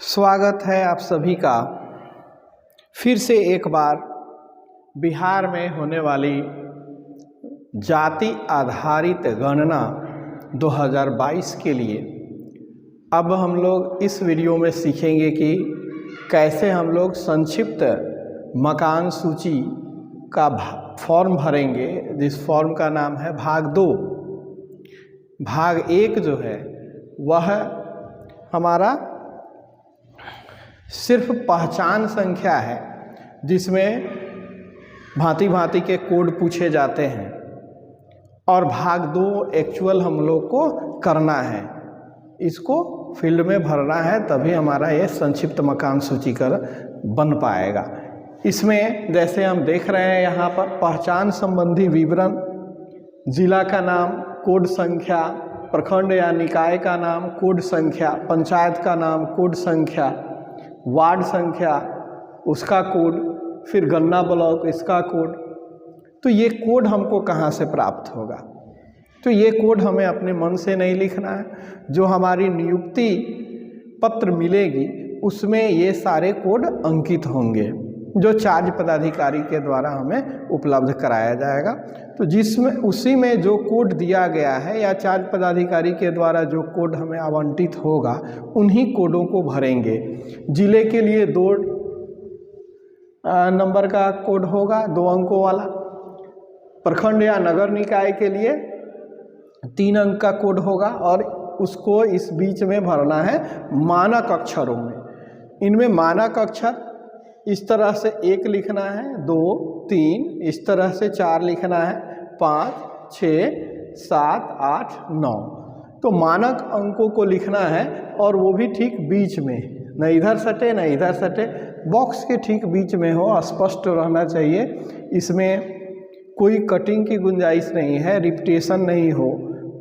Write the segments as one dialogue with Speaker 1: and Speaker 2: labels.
Speaker 1: स्वागत है आप सभी का फिर से एक बार बिहार में होने वाली जाति आधारित गणना 2022 के लिए। अब हम लोग इस वीडियो में सीखेंगे कि कैसे हम लोग संक्षिप्त मकान सूची का फॉर्म भरेंगे, जिस फॉर्म का नाम है भाग 2। भाग 1 जो है वह हमारा सिर्फ पहचान संख्या है, जिसमें भांति भांति के कोड पूछे जाते हैं, और भाग 2 एक्चुअल हम लोग को करना है, इसको फील्ड में भरना है, तभी हमारा ये संक्षिप्त मकान सूचीकर बन पाएगा। इसमें जैसे हम देख रहे हैं यहाँ पर पहचान संबंधी विवरण, जिला का नाम, कोड संख्या, प्रखंड या निकाय का नाम, कोड संख्या, पंचायत का नाम, कोड संख्या, वार्ड संख्या उसका कोड, फिर गन्ना ब्लॉक इसका कोड। तो ये कोड हमको कहाँ से प्राप्त होगा? तो ये कोड हमें अपने मन से नहीं लिखना है, जो हमारी नियुक्ति पत्र मिलेगी उसमें ये सारे कोड अंकित होंगे, जो चार्ज पदाधिकारी के द्वारा हमें उपलब्ध कराया जाएगा। तो जिसमें उसी में जो कोड दिया गया है या चार्ज पदाधिकारी के द्वारा जो कोड हमें आवंटित होगा उन्हीं कोडों को भरेंगे। जिले के लिए 2 नंबर का कोड होगा, 2 अंकों वाला। प्रखंड या नगर निकाय के लिए 3 अंक का कोड होगा, और उसको इस बीच में भरना है मानक अक्षरों में। इनमें मानक अक्षर इस तरह से 1 लिखना है, 2, 3, इस तरह से 4 लिखना है, 5, 6, 7, 8, 9। तो मानक अंकों को लिखना है, और वो भी ठीक बीच में, न इधर सटे न इधर सटे, बॉक्स के ठीक बीच में हो, स्पष्ट रहना चाहिए। इसमें कोई कटिंग की गुंजाइश नहीं है, रिपीटेशन नहीं हो,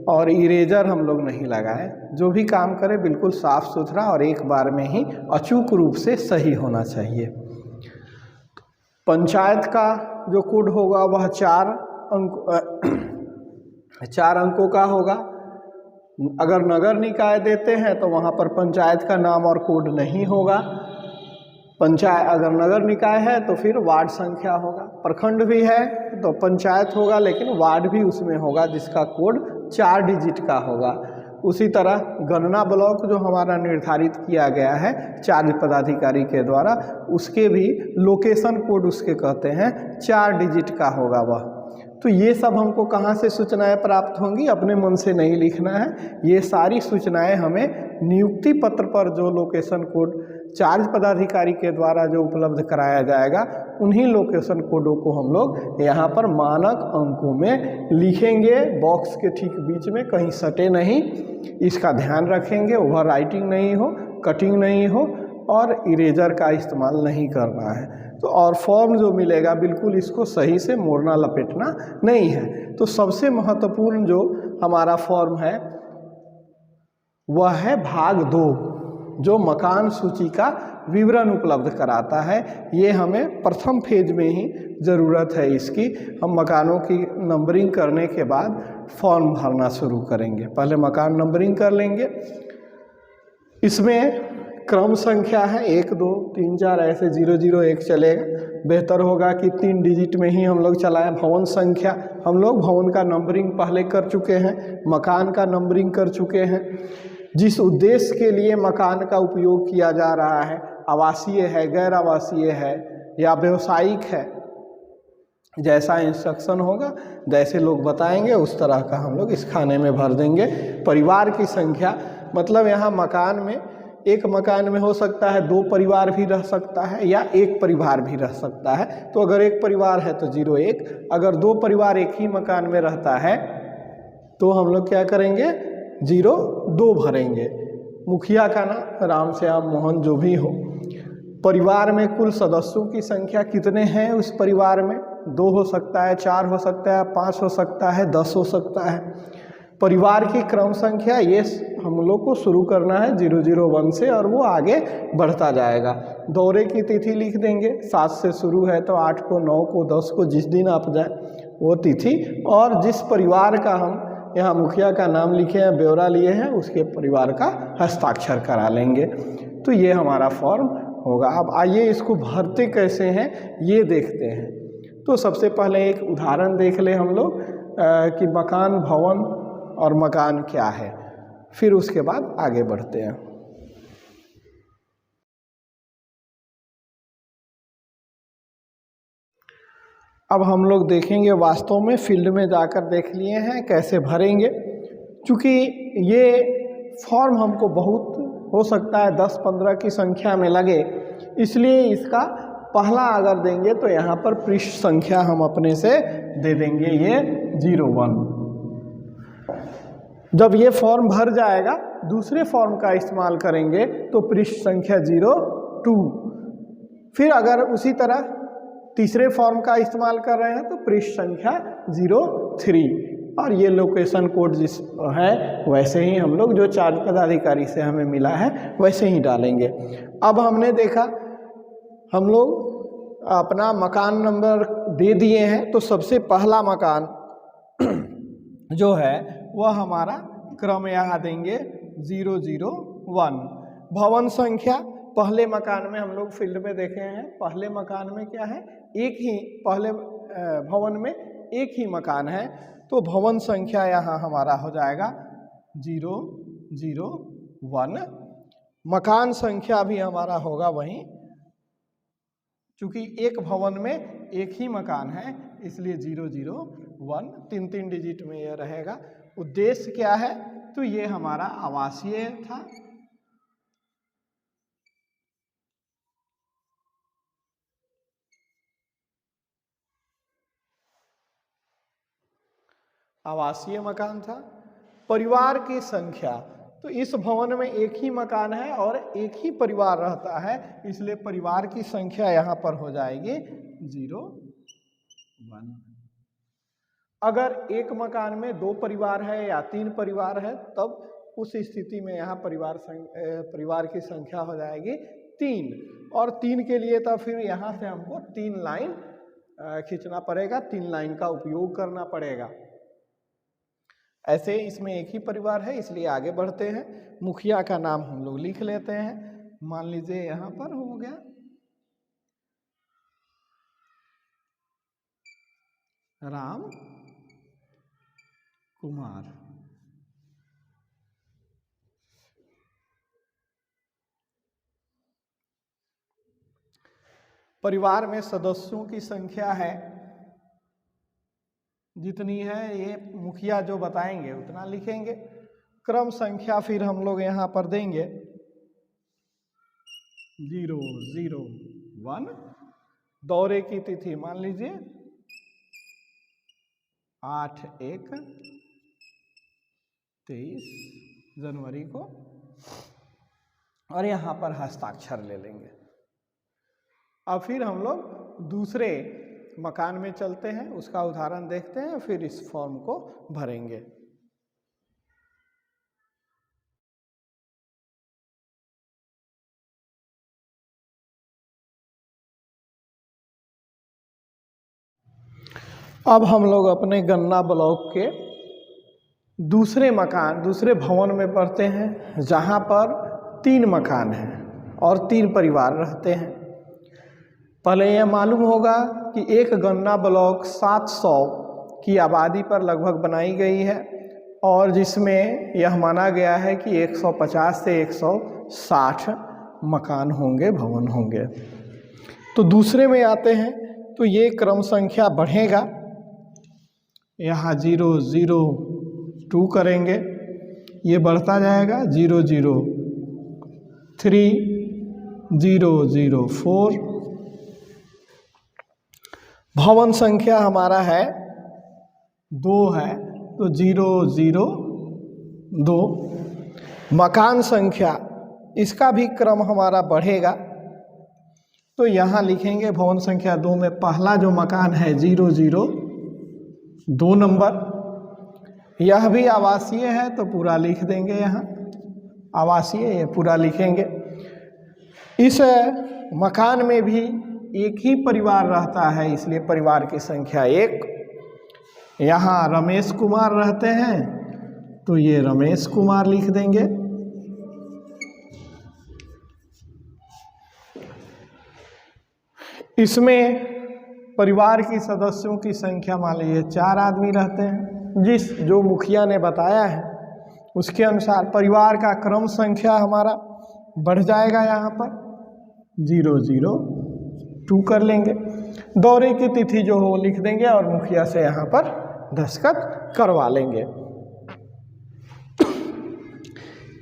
Speaker 1: और इरेजर हम लोग नहीं लगाए। जो भी काम करें बिल्कुल साफ सुथरा और एक बार में ही अचूक रूप से सही होना चाहिए। पंचायत का जो कोड होगा वह 4 अंकों का होगा। अगर नगर निकाय देते हैं तो वहाँ पर पंचायत का नाम और कोड नहीं होगा। अगर नगर निकाय है तो फिर वार्ड संख्या होगा। प्रखंड भी है तो पंचायत होगा, लेकिन वार्ड भी उसमें होगा, जिसका कोड 4 डिजिट का होगा। उसी तरह गन्ना ब्लॉक जो हमारा निर्धारित किया गया है चार्ज पदाधिकारी के द्वारा, उसके भी लोकेशन कोड उसके कहते हैं 4 डिजिट का होगा वह। तो ये सब हमको कहाँ से सूचनाएं प्राप्त होंगी? अपने मन से नहीं लिखना है, ये सारी सूचनाएं हमें नियुक्ति पत्र पर जो लोकेशन कोड चार्ज पदाधिकारी के द्वारा जो उपलब्ध कराया जाएगा, उन्हीं लोकेशन कोडों को हम लोग यहाँ पर मानक अंकों में लिखेंगे, बॉक्स के ठीक बीच में, कहीं सटे नहीं। इसका ध्यान रखेंगे, ओवर राइटिंग नहीं हो, कटिंग नहीं हो, और इरेजर का इस्तेमाल नहीं करना है। तो और फॉर्म जो मिलेगा बिल्कुल इसको सही से मोड़ना लपेटना नहीं है। तो सबसे महत्वपूर्ण जो हमारा फॉर्म है वह है भाग 2, जो मकान सूची का विवरण उपलब्ध कराता है। ये हमें प्रथम फेज में ही ज़रूरत है इसकी। हम मकानों की नंबरिंग करने के बाद फॉर्म भरना शुरू करेंगे। पहले मकान नंबरिंग कर लेंगे। इसमें क्रम संख्या है 1, 2, 3, 4, ऐसे 0, 0, 1 चलेगा। बेहतर होगा कि 3 डिजिट में ही हम लोग चलाएं। भवन संख्या, हम लोग भवन का नंबरिंग पहले कर चुके हैं, मकान का नंबरिंग कर चुके हैं। जिस उद्देश्य के लिए मकान का उपयोग किया जा रहा है, आवासीय है, गैर आवासीय है या व्यावसायिक है, जैसा इंस्ट्रक्शन होगा, जैसे लोग बताएंगे उस तरह का हम लोग इस खाने में भर देंगे। परिवार की संख्या, मतलब यहाँ मकान में, एक मकान में हो सकता है 2 परिवार भी रह सकता है या 1 परिवार भी रह सकता है। तो अगर 1 परिवार है तो 0, 1। अगर 2 परिवार एक ही मकान में रहता है तो हम लोग क्या करेंगे? 0, 2 भरेंगे। मुखिया का नाम राम श्याम मोहन जो भी हो। परिवार में कुल सदस्यों की संख्या कितने हैं उस परिवार में? 2 हो सकता है, 4 हो सकता है, 5 हो सकता है, 10 हो सकता है। परिवार की क्रम संख्या ये हम लोग को शुरू करना है 001 से, और वो आगे बढ़ता जाएगा। दौरे की तिथि लिख देंगे, 7 से शुरू है तो 8 को, 9 को, 10 को, जिस दिन आप जाए वो तिथि। और जिस परिवार का हम यहाँ मुखिया का नाम लिखे हैं, ब्यौरा लिए हैं, उसके परिवार का हस्ताक्षर करा लेंगे। तो ये हमारा फॉर्म होगा। अब आइए इसको भरते कैसे हैं ये देखते हैं। तो सबसे पहले एक उदाहरण देख ले हम लोग कि मकान, भवन और मकान क्या है, फिर उसके बाद आगे बढ़ते हैं। अब हम लोग देखेंगे, वास्तव में फील्ड में जाकर देख लिए हैं कैसे भरेंगे। चूँकि ये फॉर्म हमको बहुत हो सकता है 10-15 की संख्या में लगे, इसलिए इसका पहला अगर देंगे तो यहाँ पर पृष्ठ संख्या हम अपने से दे देंगे ये 01। जब ये फॉर्म भर जाएगा दूसरे फॉर्म का इस्तेमाल करेंगे तो पृष्ठ संख्या 02। फिर अगर उसी तरह तीसरे फॉर्म का इस्तेमाल कर रहे हैं तो पृष्ठ संख्या 03, और ये लोकेशन कोड जिस है वैसे ही हम लोग जो चार्ज पदाधिकारी से हमें मिला है वैसे ही डालेंगे। अब हमने देखा हम लोग अपना मकान नंबर दे दिए हैं, तो सबसे पहला मकान जो है वह हमारा क्रम यहाँ देंगे 001। भवन संख्या पहले मकान में हम लोग फील्ड में देखे हैं, पहले मकान में क्या है, एक ही, पहले भवन में एक ही मकान है, तो भवन संख्या यहाँ हमारा हो जाएगा 001। मकान संख्या भी हमारा होगा वहीं, चूँकि एक भवन में एक ही मकान है इसलिए 001 3 डिजिट में यह रहेगा। उद्देश्य क्या है, तो ये हमारा आवासीय था। आवासीय मकान था। परिवार की संख्या, तो इस भवन में एक ही मकान है और एक ही परिवार रहता है, इसलिए परिवार की संख्या यहाँ पर हो जाएगी 01। अगर एक मकान में 2 परिवार है या 3 परिवार है तब उस स्थिति में यहाँ परिवार की संख्या हो जाएगी 3, और 3 के लिए तब फिर यहाँ से हमको 3 लाइन खींचना पड़ेगा, 3 लाइन का उपयोग करना पड़ेगा। ऐसे इसमें एक ही परिवार है इसलिए आगे बढ़ते हैं। मुखिया का नाम हम लोग लिख लेते हैं, मान लीजिए यहाँ पर हो गया राम कुमार। परिवार में सदस्यों की संख्या है जितनी है, ये मुखिया जो बताएंगे उतना लिखेंगे। क्रम संख्या फिर हम लोग यहाँ पर देंगे 001। दौरे की तिथि मान लीजिए 8/1/23 जनवरी को, और यहाँ पर हस्ताक्षर ले लेंगे। अब फिर हम लोग दूसरे मकान में चलते हैं, उसका उदाहरण देखते हैं, फिर इस फॉर्म को भरेंगे। अब हम लोग अपने गन्ना ब्लॉक के दूसरे भवन में पढ़ते हैं, जहाँ पर 3 मकान हैं और 3 परिवार रहते हैं। पहले यह मालूम होगा कि एक गन्ना ब्लॉक 700 की आबादी पर लगभग बनाई गई है, और जिसमें यह माना गया है कि 150 से 160 मकान होंगे, भवन होंगे। तो दूसरे में आते हैं तो ये क्रम संख्या बढ़ेगा, यहाँ 002 करेंगे, ये बढ़ता जाएगा 003, 004। भवन संख्या हमारा है 2 है तो 002। मकान संख्या, इसका भी क्रम हमारा बढ़ेगा, तो यहाँ लिखेंगे भवन संख्या 2 में पहला जो मकान है 002 नंबर। यह भी आवासीय है तो पूरा लिख देंगे, यहाँ आवासीय ये पूरा लिखेंगे। इस मकान में भी एक ही परिवार रहता है इसलिए परिवार की संख्या 1। यहाँ रमेश कुमार रहते हैं तो ये रमेश कुमार लिख देंगे। इसमें परिवार की सदस्यों की संख्या मान लीजिए 4 आदमी रहते हैं। जो मुखिया ने बताया है उसके अनुसार परिवार का क्रम संख्या हमारा बढ़ जाएगा, यहाँ पर 002 कर लेंगे। दौरे की तिथि जो हो लिख देंगे और मुखिया से यहाँ पर दस्तखत करवा लेंगे।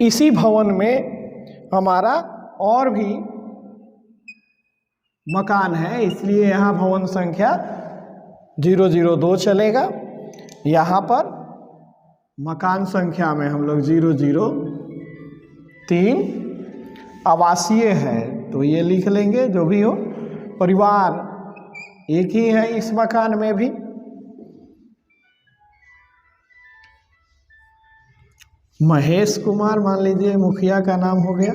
Speaker 1: इसी भवन में हमारा और भी मकान है, इसलिए यहाँ भवन संख्या 002 चलेगा। यहाँ पर मकान संख्या में हम लोग 003 आवासीय है तो ये लिख लेंगे। जो भी हो, परिवार एक ही है इस मकान में भी। महेश कुमार मान लीजिए मुखिया का नाम हो गया।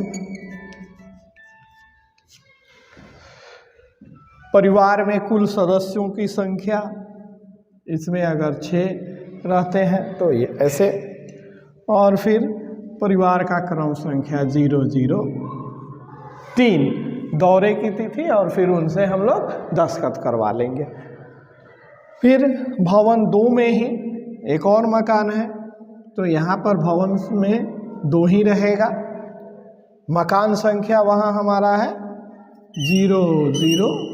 Speaker 1: परिवार में कुल सदस्यों की संख्या, इसमें अगर 6 रहते हैं तो ये ऐसे, और फिर परिवार का क्रम संख्या 003, दौरे की तिथि, और फिर उनसे हम लोग दस्तखत करवा लेंगे। फिर भवन 2 में ही एक और मकान है तो यहाँ पर भवन में 2 ही रहेगा। मकान संख्या वहाँ हमारा है 004।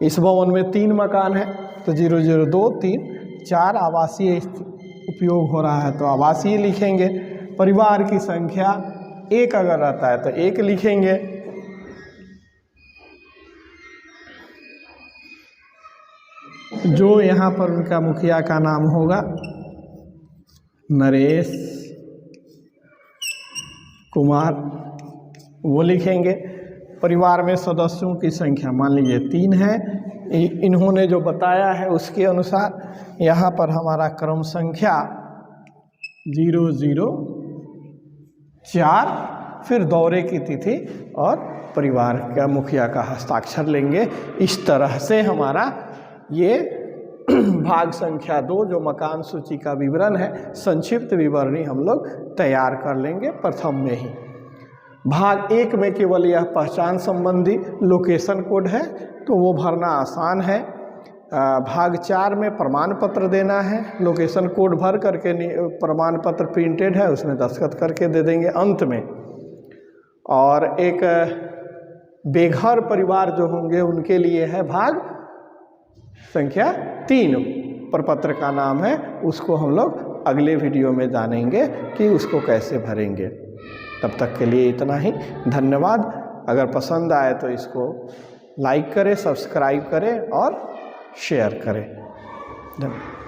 Speaker 1: इस भवन में 3 मकान है तो 002, 3, 4 आवासीय उपयोग हो रहा है तो आवासीय लिखेंगे। परिवार की संख्या 1 अगर रहता है तो 1 लिखेंगे। जो यहाँ पर उनका मुखिया का नाम होगा नरेश कुमार, वो लिखेंगे। परिवार में सदस्यों की संख्या मान लीजिए 3 है, इन्होंने जो बताया है उसके अनुसार यहाँ पर हमारा क्रम संख्या 004, फिर दौरे की तिथि और परिवार का मुखिया का हस्ताक्षर लेंगे। इस तरह से हमारा ये भाग संख्या 2 जो मकान सूची का विवरण है, संक्षिप्त विवरणी हम लोग तैयार कर लेंगे प्रथम में ही। भाग 1 में केवल यह पहचान संबंधी लोकेशन कोड है तो वो भरना आसान है। भाग 4 में प्रमाण पत्र देना है, लोकेशन कोड भर करके प्रमाण पत्र प्रिंटेड है उसमें दस्तखत करके दे देंगे अंत में। और एक बेघर परिवार जो होंगे उनके लिए है भाग संख्या 3, प्रपत्र का नाम है, उसको हम लोग अगले वीडियो में जानेंगे कि उसको कैसे भरेंगे। तब तक के लिए इतना ही, धन्यवाद। अगर पसंद आए तो इसको लाइक करें, सब्सक्राइब करें और शेयर करें। धन्यवाद।